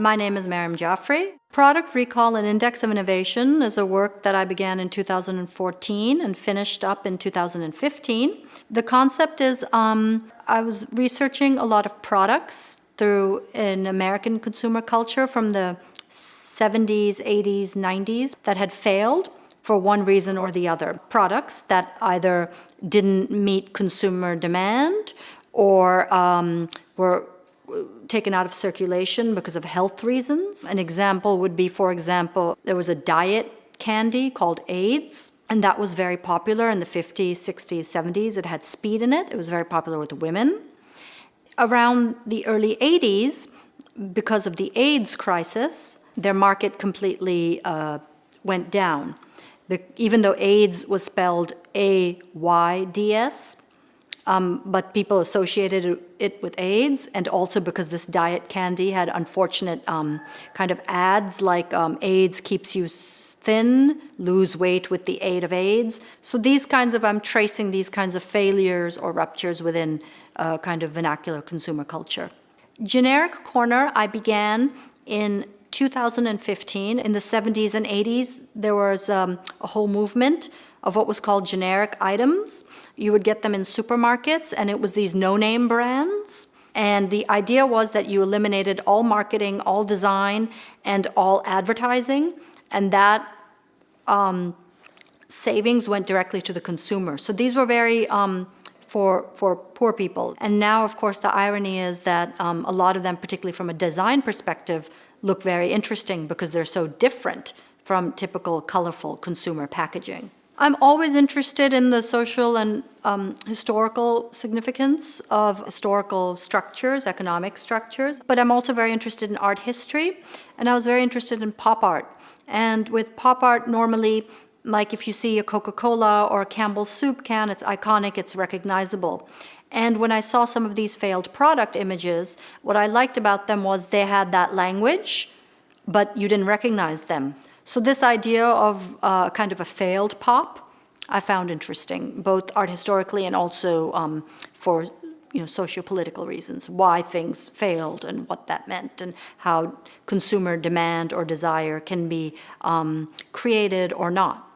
My name is Maryam Jafri. Product Recall and Index of Innovation is a work that I began in 2014 and finished up in 2015. The concept is I was researching a lot of products in American consumer culture from the 70s, 80s, 90s that had failed for one reason or the other. Products that either didn't meet consumer demand or were taken out of circulation because of health reasons. An example would be, for example, there was a diet candy called AIDS, and that was very popular in the 50s, 60s, 70s. It had speed in it. It was very popular with women. Around the early 80s, because of the AIDS crisis, their market completely went down. Even though AIDS was spelled AIDS, but people associated it with AIDS, and also because this diet candy had unfortunate kind of ads like AIDS keeps you thin, lose weight with the aid of AIDS. So I'm tracing these kinds of failures or ruptures within kind of vernacular consumer culture. Generic corner, I began in 2015. In the 70s and 80s, there was a whole movement of what was called generic items. You would get them in supermarkets, and it was these no-name brands. And the idea was that you eliminated all marketing, all design, and all advertising, and that savings went directly to the consumer. So these were very for poor people. And now, of course, the irony is that a lot of them, particularly from a design perspective, look very interesting because they're so different from typical colorful consumer packaging. I'm always interested in the social and historical significance of historical structures, economic structures, but I'm also very interested in art history, and I was very interested in pop art. And with pop art, normally, like if you see a Coca-Cola or a Campbell's soup can, it's iconic, it's recognizable. And when I saw some of these failed product images, what I liked about them was they had that language, but you didn't recognize them. So this idea of kind of a failed pop, I found interesting, both art historically and also for socio-political reasons, why things failed and what that meant, and how consumer demand or desire can be created or not.